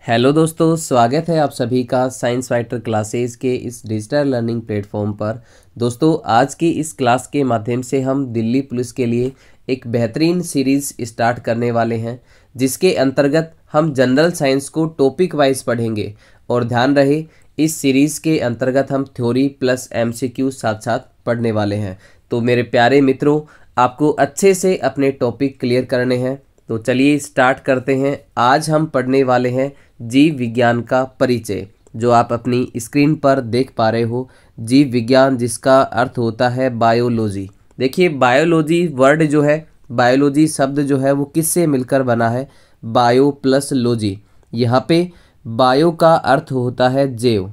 Hello दोस्तों, स्वागत है आप सभी का साइंस फाइटर क्लासेस के इस डिजिटल लर्निंग प्लेटफॉर्म पर। दोस्तों, आज की इस क्लास के माध्यम से हम दिल्ली पुलिस के लिए एक बेहतरीन सीरीज़ स्टार्ट करने वाले हैं, जिसके अंतर्गत हम जनरल साइंस को टॉपिक वाइज पढ़ेंगे। और ध्यान रहे, इस सीरीज़ के अंतर्गत हम थ्योरी प्लस एमसीक्यू साथ साथ पढ़ने वाले हैं। तो मेरे प्यारे मित्रों, आपको अच्छे से अपने टॉपिक क्लियर करने हैं, तो चलिए स्टार्ट करते हैं। आज हम पढ़ने वाले हैं जीव विज्ञान का परिचय, जो आप अपनी स्क्रीन पर देख पा रहे हो। जीव विज्ञान, जिसका अर्थ होता है बायोलॉजी। देखिए, बायोलॉजी वर्ड जो है, बायोलॉजी शब्द जो है वो किससे मिलकर बना है? Bio plus logy. यहाँ पे बायो का अर्थ होता है जैव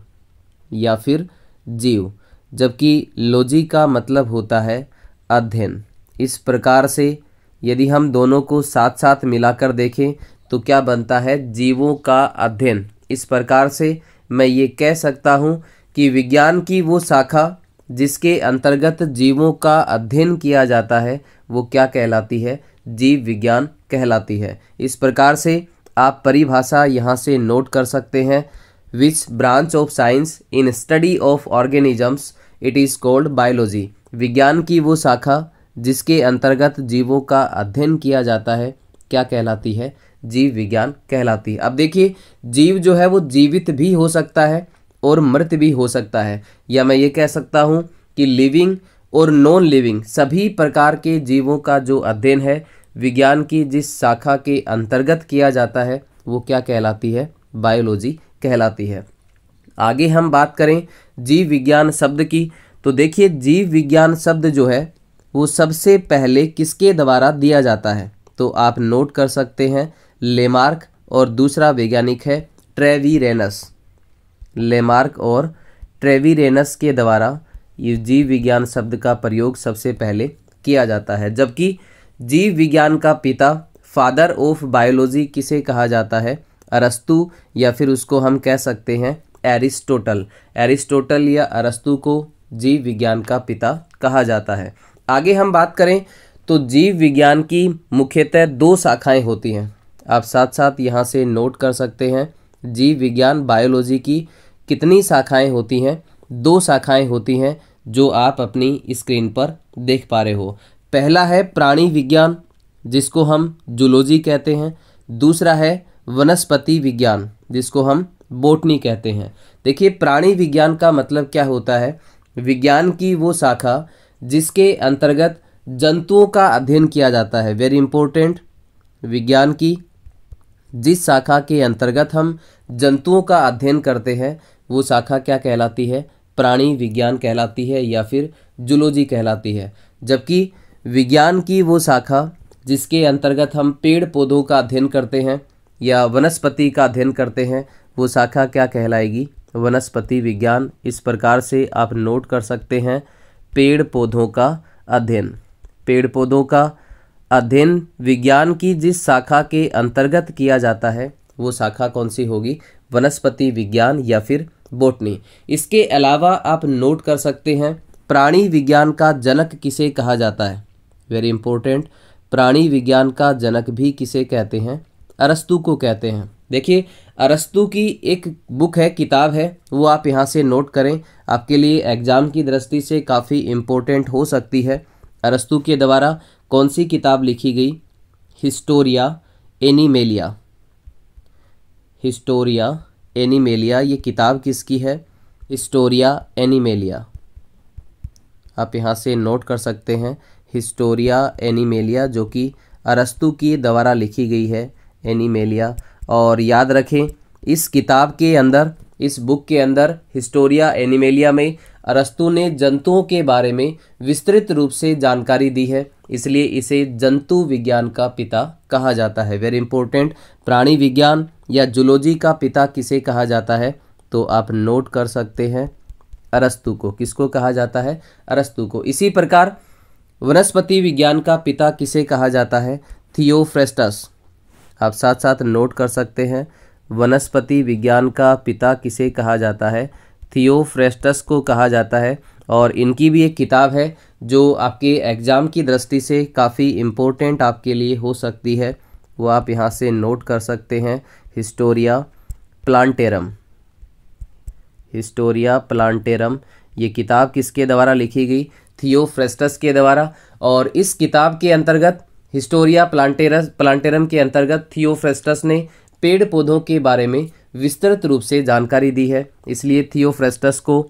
या फिर जीव, जबकि लॉजी का मतलब होता है अध्ययन। इस प्रकार से यदि हम दोनों को साथ साथ मिलाकर देखें तो क्या बनता है? जीवों का अध्ययन। इस प्रकार से मैं ये कह सकता हूँ कि विज्ञान की वो शाखा जिसके अंतर्गत जीवों का अध्ययन किया जाता है, वो क्या कहलाती है? जीव विज्ञान कहलाती है। इस प्रकार से आप परिभाषा यहाँ से नोट कर सकते हैं। Which branch of science in study of organisms it is called biology. विज्ञान की वो शाखा जिसके अंतर्गत जीवों का अध्ययन किया जाता है, क्या कहलाती है? जीव विज्ञान कहलाती है। अब देखिए, जीव जो है वो जीवित भी हो सकता है और मृत भी हो सकता है, या मैं ये कह सकता हूँ कि लिविंग और नॉन लिविंग सभी प्रकार के जीवों का जो अध्ययन है विज्ञान की जिस शाखा के अंतर्गत किया जाता है, वो क्या कहलाती है? बायोलॉजी कहलाती है। आगे हम बात करें जीव विज्ञान शब्द की, तो देखिए, जीव विज्ञान शब्द जो है वो सबसे पहले किसके द्वारा दिया जाता है? तो आप नोट कर सकते हैं, लेमार्क, और दूसरा वैज्ञानिक है ट्रेवीरेनस। लेमार्क और ट्रेवीरेनस के द्वारा ये जीव विज्ञान शब्द का प्रयोग सबसे पहले किया जाता है। जबकि जीव विज्ञान का पिता, फादर ऑफ बायोलॉजी किसे कहा जाता है? अरस्तु, या फिर उसको हम कह सकते हैं एरिस्टोटल। एरिस्टोटल या अरस्तु को जीव विज्ञान का पिता कहा जाता है। आगे हम बात करें तो जीव विज्ञान की मुख्यतः दो शाखाएं होती हैं। आप साथ साथ यहाँ से नोट कर सकते हैं, जीव विज्ञान बायोलॉजी की कितनी शाखाएं होती हैं? दो शाखाएं होती हैं, जो आप अपनी स्क्रीन पर देख पा रहे हो। पहला है प्राणी विज्ञान, जिसको हम जूलॉजी कहते हैं। दूसरा है वनस्पति विज्ञान, जिसको हम बॉटनी कहते हैं। देखिए, प्राणी विज्ञान का मतलब क्या होता है? विज्ञान की वो शाखा जिसके अंतर्गत जंतुओं का अध्ययन किया जाता है। वेरी इंपॉर्टेंट, विज्ञान की जिस शाखा के अंतर्गत हम जंतुओं का अध्ययन करते हैं, वो शाखा क्या कहलाती है? प्राणी विज्ञान कहलाती है या फिर जूलॉजी कहलाती है। जबकि विज्ञान की वो शाखा जिसके अंतर्गत हम पेड़ पौधों का अध्ययन करते हैं या वनस्पति का अध्ययन करते हैं, वो शाखा क्या कहलाएगी? वनस्पति विज्ञान। इस प्रकार से आप नोट कर सकते हैं, पेड़ पौधों का अध्ययन। पेड़ पौधों का अध्ययन विज्ञान की जिस शाखा के अंतर्गत किया जाता है, वो शाखा कौन सी होगी? वनस्पति विज्ञान या फिर बॉटनी। इसके अलावा आप नोट कर सकते हैं, प्राणी विज्ञान का जनक किसे कहा जाता है? वेरी इंपॉर्टेंट, प्राणी विज्ञान का जनक भी किसे कहते हैं? अरस्तु को कहते हैं। देखिए, अरस्तु की एक बुक है, किताब है, वो आप यहाँ से नोट करें, आपके लिए एग्जाम की दृष्टि से काफ़ी इम्पोर्टेंट हो सकती है। अरस्तु के द्वारा कौन सी किताब लिखी गई? Historia animalia. हिस्टोरिया एनिमेलिया, ये किताब किसकी है? Historia animalia. आप यहाँ से नोट कर सकते हैं, हिस्टोरिया एनिमेलिया, जो कि अरस्तु की द्वारा लिखी गई है, एनिमेलिया। और याद रखें, इस किताब के अंदर, इस बुक के अंदर हिस्टोरिया एनिमेलिया में अरस्तु ने जंतुओं के बारे में विस्तृत रूप से जानकारी दी है, इसलिए इसे जंतु विज्ञान का पिता कहा जाता है। वेरी इंपॉर्टेंट, प्राणी विज्ञान या जूलॉजी का पिता किसे कहा जाता है? तो आप नोट कर सकते हैं, अरस्तु को। किसको कहा जाता है? अरस्तु को। इसी प्रकार वनस्पति विज्ञान का पिता किसे कहा जाता है? थियोफ्रेस्टस। आप साथ साथ नोट कर सकते हैं, वनस्पति विज्ञान का पिता किसे कहा जाता है? थियोफ्रेस्टस को कहा जाता है। और इनकी भी एक किताब है जो आपके एग्ज़ाम की दृष्टि से काफ़ी इम्पोर्टेंट आपके लिए हो सकती है, वो आप यहाँ से नोट कर सकते हैं, हिस्टोरिया प्लांटेरम। हिस्टोरिया प्लांटेरम ये किताब किसके द्वारा लिखी गई? थियोफ्रेस्टस के द्वारा। और इस किताब के अंतर्गत हिस्टोरिया प्लांटेरम के अंतर्गत थियोफ्रेस्टस ने पेड़ पौधों के बारे में विस्तृत रूप से जानकारी दी है, इसलिए थियोफ्रेस्टस को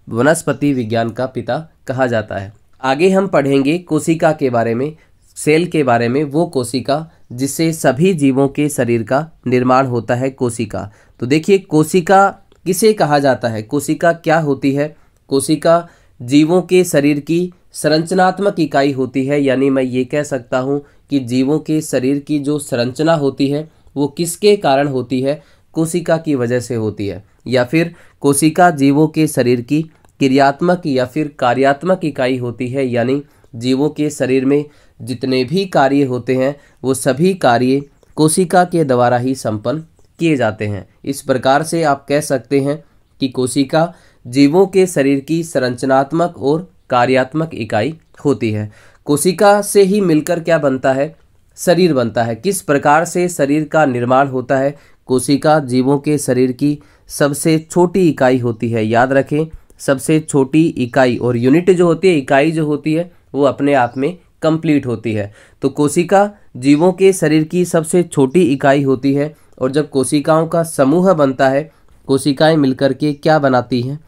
वनस्पति विज्ञान का पिता कहा जाता है। आगे हम पढ़ेंगे कोशिका के बारे में, सेल के बारे में। वो कोशिका जिससे सभी जीवों के शरीर का निर्माण होता है, कोशिका। तो देखिए कोशिका किसे कहा जाता है, कोशिका क्या होती है? कोशिका जीवों के शरीर की संरचनात्मक इकाई होती है, यानी मैं ये कह सकता हूँ कि जीवों के शरीर की जो संरचना होती है वो किसके कारण होती है? कोशिका की वजह से होती है। या फिर कोशिका जीवों के शरीर की क्रियात्मक या फिर कार्यात्मक इकाई होती है, यानी जीवों के शरीर में जितने भी कार्य होते हैं वो सभी कार्य कोशिका के द्वारा ही संपन्न किए जाते हैं। इस प्रकार से आप कह सकते हैं कि कोशिका जीवों के शरीर की संरचनात्मक और कार्यात्मक इकाई होती है। कोशिका से ही मिलकर क्या बनता है? शरीर बनता है। किस प्रकार से शरीर का निर्माण होता है? कोशिका जीवों के शरीर की सबसे छोटी इकाई होती है। याद रखें, सबसे छोटी इकाई, और यूनिट जो होती है, इकाई जो होती है, वो अपने आप में कंप्लीट होती है। तो कोशिका जीवों के शरीर की सबसे छोटी इकाई होती है। और जब कोशिकाओं का समूह बनता है, कोशिकाएं मिलकर के क्या बनाती हैं?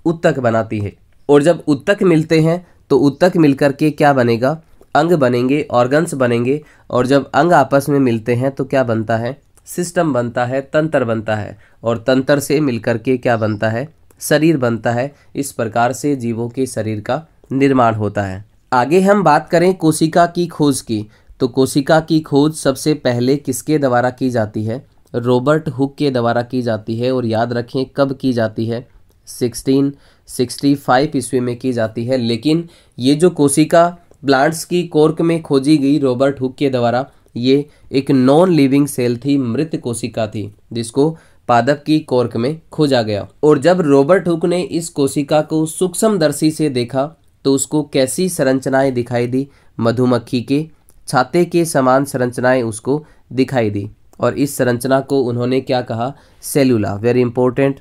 उत्तक बनाती है। और जब उत्तक मिलते हैं तो उत्तक मिलकर के क्या बनेगा? अंग बनेंगे, ऑर्गन्स बनेंगे। और जब अंग आपस में मिलते हैं तो क्या बनता है? सिस्टम बनता है, तंत्र बनता है। और तंत्र से मिलकर के क्या बनता है? शरीर बनता है। इस प्रकार से जीवों के शरीर का निर्माण होता है। आगे हम बात करें कोशिका की खोज की, तो कोशिका की खोज सबसे पहले किसके द्वारा की जाती है? रॉबर्ट हुक के द्वारा की जाती है। और याद रखें कब की जाती है? 1665 ईस्वी में की जाती है। लेकिन ये जो कोशिका प्लांट्स की कोर्क में खोजी गई रॉबर्ट हुक के द्वारा, ये एक नॉन लिविंग सेल थी, मृत कोशिका थी, जिसको पादप की कोर्क में खोजा गया। और जब रॉबर्ट हुक ने इस कोशिका को सूक्ष्मदर्शी से देखा तो उसको कैसी संरचनाएं दिखाई दी? मधुमक्खी के छाते के समान संरचनाएं उसको दिखाई दी। और इस संरचना को उन्होंने क्या कहा? सेलुला। वेरी इंपॉर्टेंट,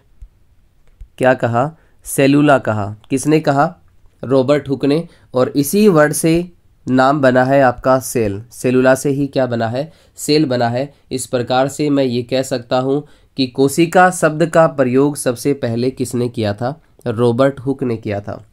क्या कहा? सेलुला कहा। किसने कहा? रॉबर्ट हुक ने। और इसी वर्ड से नाम बना है आपका सेल। सेलुला से ही क्या बना है? सेल बना है। इस प्रकार से मैं ये कह सकता हूँ कि कोशिका शब्द का प्रयोग सबसे पहले किसने किया था? रॉबर्ट हुक ने किया था।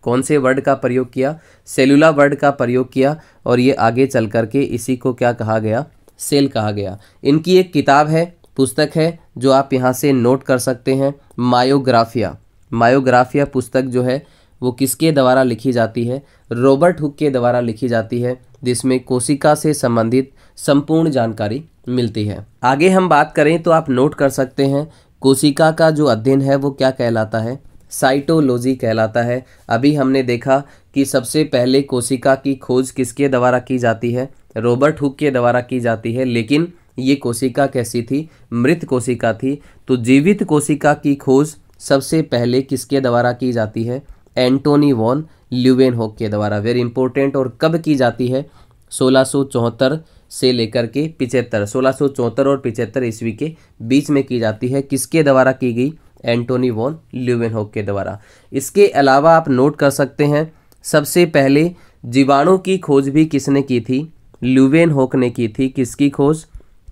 कौन से वर्ड का प्रयोग किया? सेलुला वर्ड का प्रयोग किया। और ये आगे चल करके इसी को क्या कहा गया? सेल कहा गया। इनकी एक किताब है, पुस्तक है, जो आप यहाँ से नोट कर सकते हैं, मायोग्राफिया। मायोग्राफिया पुस्तक जो है वो किसके द्वारा लिखी जाती है? रॉबर्ट हुक के द्वारा लिखी जाती है, जिसमें कोशिका से संबंधित संपूर्ण जानकारी मिलती है। आगे हम बात करें तो आप नोट कर सकते हैं, कोशिका का जो अध्ययन है वो क्या कहलाता है? साइटोलॉजी कहलाता है। अभी हमने देखा कि सबसे पहले कोशिका की खोज किसके द्वारा की जाती है? रॉबर्ट हुक के द्वारा की जाती है। लेकिन ये कोशिका कैसी थी? मृत कोशिका थी। तो जीवित कोशिका की खोज सबसे पहले किसके द्वारा की जाती है? एंटोनी वॉन ल्यूवेनहॉक के द्वारा। Very important. और कब की जाती है? 1674 से लेकर के 75, 1674 और 75 ईस्वी के बीच में की जाती है। किसके द्वारा की गई? एंटोनी वॉन ल्यूवेनहॉक के द्वारा। इसके अलावा आप नोट कर सकते हैं, सबसे पहले जीवाणु की खोज भी किसने की थी? ल्यूवेनहॉक ने की थी। किसकी खोज?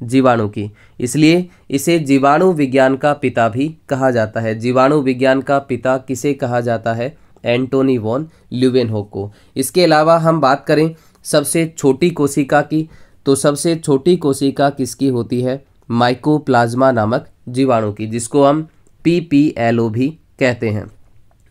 जीवाणु की। इसलिए इसे जीवाणु विज्ञान का पिता भी कहा जाता है। जीवाणु विज्ञान का पिता किसे कहा जाता है? एंटोनी वॉन ल्यूवेनहॉक को। इसके अलावा हम बात करें सबसे छोटी कोशिका की, तो सबसे छोटी कोशिका किसकी होती है? माइकोप्लाज्मा नामक जीवाणु की, जिसको हम PPLO भी कहते हैं।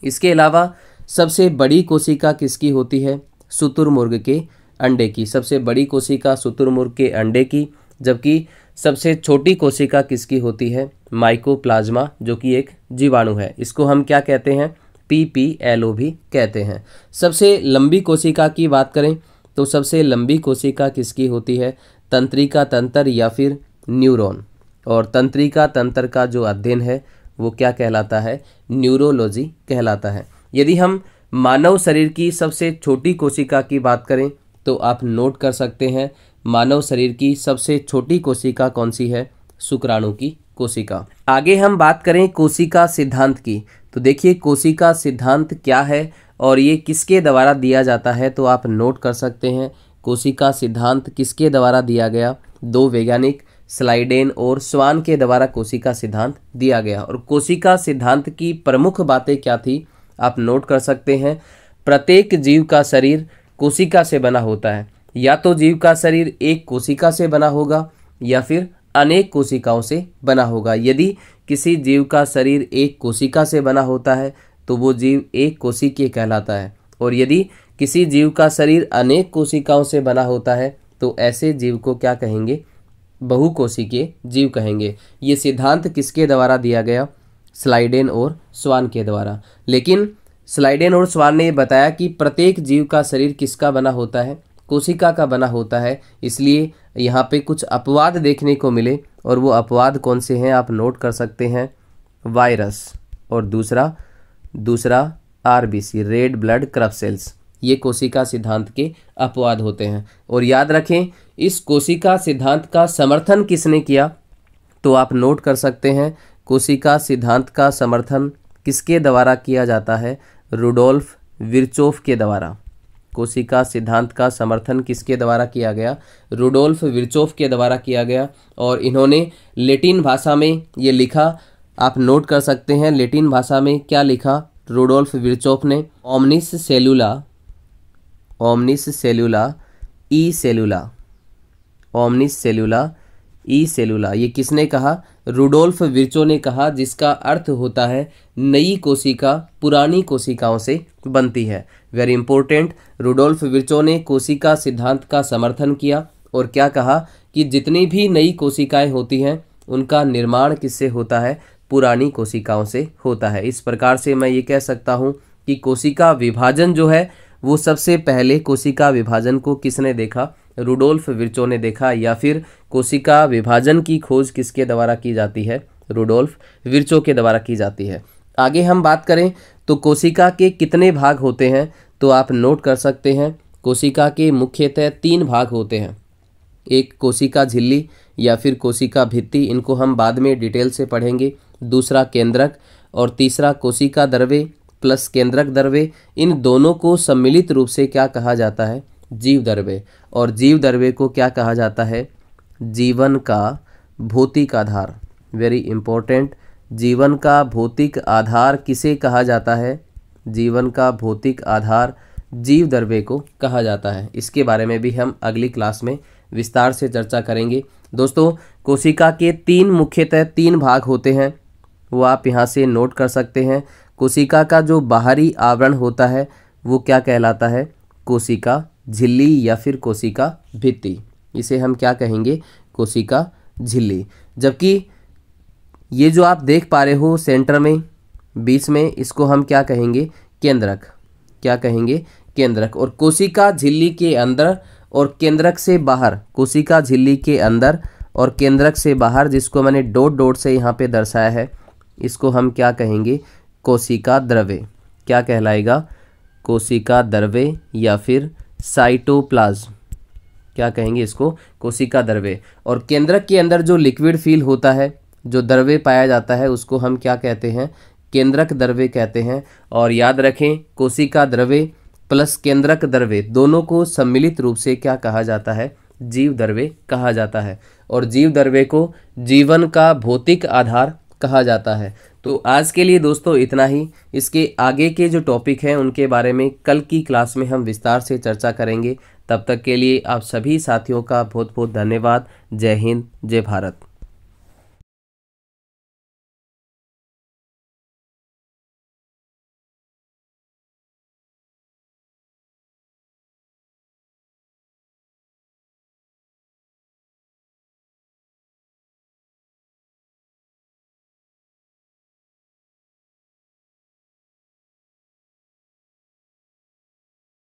इसके अलावा सबसे बड़ी कोशिका किसकी होती है? शुतुरमुर्ग के अंडे की। सबसे बड़ी कोशिका शुतुरमुर्ग के अंडे की। जबकि सबसे छोटी कोशिका किसकी होती है? माइकोप्लाज्मा, जो कि एक जीवाणु है। इसको हम क्या कहते हैं? PPLO भी कहते हैं। सबसे लंबी कोशिका की बात करें तो सबसे लंबी कोशिका किसकी होती है? तंत्रिका तंत्र या फिर न्यूरॉन। और तंत्रिका तंत्र का जो अध्ययन है वो क्या कहलाता है? न्यूरोलॉजी कहलाता है। यदि हम मानव शरीर की सबसे छोटी कोशिका की बात करें तो आप नोट कर सकते हैं, मानव शरीर की सबसे छोटी कोशिका कौन सी है? शुक्राणु की कोशिका। आगे हम बात करें कोशिका सिद्धांत की, तो देखिए कोशिका सिद्धांत क्या है और ये किसके द्वारा दिया जाता है, तो आप नोट कर सकते हैं। कोशिका सिद्धांत किसके द्वारा दिया गया? दो वैज्ञानिक स्लाइडेन और स्वान के द्वारा कोशिका सिद्धांत दिया गया। और कोशिका सिद्धांत की प्रमुख बातें क्या थी, आप नोट कर सकते हैं। प्रत्येक जीव का शरीर कोशिका से बना होता है, या तो जीव का शरीर एक कोशिका से बना होगा या फिर अनेक कोशिकाओं से बना होगा। यदि किसी जीव का शरीर एक कोशिका से बना होता है तो वो जीव एक कोशिकीय कहलाता है, और यदि किसी जीव का शरीर अनेक कोशिकाओं से बना होता है तो ऐसे जीव को क्या कहेंगे? बहुकोशिकीय जीव कहेंगे। ये सिद्धांत किसके द्वारा दिया गया? स्लाइडेन और स्वान के द्वारा। लेकिन स्लाइडेन और स्वान ने बताया कि प्रत्येक जीव का शरीर किसका बना होता है? कोशिका का बना होता है। इसलिए यहाँ पे कुछ अपवाद देखने को मिले, और वो अपवाद कौन से हैं आप नोट कर सकते हैं। वायरस और दूसरा आरबीसी, रेड ब्लड क्रब-सेल्स, ये कोशिका सिद्धांत के अपवाद होते हैं। और याद रखें, इस कोशिका सिद्धांत का समर्थन किसने किया, तो आप नोट कर सकते हैं। कोशिका सिद्धांत का समर्थन किसके द्वारा किया जाता है? रुडोल्फ विर्चोव के द्वारा। कोशिका सिद्धांत का समर्थन किसके द्वारा किया गया? रुडोल्फ विर्चोव के द्वारा किया गया। और इन्होंने लैटिन भाषा में ये लिखा, आप नोट कर सकते हैं। लैटिन भाषा में क्या लिखा रुडोल्फ विर्चोव ने? ओमनिस सेलुला ई सेलुला। ये किसने कहा? रुडोल्फ विर्चो ने कहा, जिसका अर्थ होता है नई कोशिका पुरानी कोशिकाओं से बनती है। वेरी इंपॉर्टेंट, रुडोल्फ विर्चो ने कोशिका सिद्धांत का समर्थन किया और क्या कहा कि जितनी भी नई कोशिकाएं होती हैं उनका निर्माण किससे होता है? पुरानी कोशिकाओं से होता है। इस प्रकार से मैं ये कह सकता हूँ कि कोशिका विभाजन जो है वो सबसे पहले कोशिका विभाजन को किसने देखा? रुडोल्फ विर्चो ने देखा। या फिर कोशिका विभाजन की खोज किसके द्वारा की जाती है? रुडोल्फ विर्चो के द्वारा की जाती है। आगे हम बात करें तो कोशिका के कितने भाग होते हैं, तो आप नोट कर सकते हैं। कोशिका के मुख्यतः 3 भाग होते हैं। एक कोशिका झिल्ली या फिर कोशिका भित्ति, इनको हम बाद में डिटेल से पढ़ेंगे। दूसरा केंद्रक, और तीसरा कोशिका द्रव्य प्लस केंद्रक द्रव्य। इन दोनों को सम्मिलित रूप से क्या कहा जाता है? जीव द्रव्य। और जीव द्रव्य को क्या कहा जाता है? जीवन का भौतिक आधार। वेरी इंपॉर्टेंट, जीवन का भौतिक आधार किसे कहा जाता है? जीवन का भौतिक आधार जीव द्रव्य को कहा जाता है। इसके बारे में भी हम अगली क्लास में विस्तार से चर्चा करेंगे। दोस्तों, कोशिका के मुख्यतः 3 भाग होते हैं, वो आप यहाँ से नोट कर सकते हैं। कोशिका का जो बाहरी आवरण होता है वो क्या कहलाता है? कोशिका झिल्ली या फिर कोशिका भित्ति। इसे हम क्या कहेंगे? कोशिका झिल्ली। जबकि ये जो आप देख पा रहे हो सेंटर में बीच में, इसको हम क्या कहेंगे? केंद्रक। क्या कहेंगे? केंद्रक। और कोशिका झिल्ली के अंदर और केंद्रक से बाहर, कोशिका झिल्ली के अंदर और केंद्रक से बाहर, जिसको मैंने डॉट डॉट से यहाँ पे दर्शाया है, इसको हम क्या कहेंगे? कोशिका द्रव्य। क्या कहलाएगा? कोशिका द्रव्य या फिर साइटोप्लाज्म। क्या कहेंगे इसको? कोशिका द्रव्य। और केंद्रक के अंदर जो लिक्विड फील होता है, जो द्रव्य पाया जाता है, उसको हम क्या कहते हैं? केंद्रक द्रव्य कहते हैं। और याद रखें, कोशिका द्रव्य प्लस केंद्रक द्रव्य दोनों को सम्मिलित रूप से क्या कहा जाता है? जीव द्रव्य कहा जाता है। और जीव द्रव्य को जीवन का भौतिक आधार कहा जाता है। तो आज के लिए दोस्तों इतना ही। इसके आगे के जो टॉपिक हैं उनके बारे में कल की क्लास में हम विस्तार से चर्चा करेंगे। तब तक के लिए आप सभी साथियों का बहुत बहुत धन्यवाद। जय हिंद, जय भारत।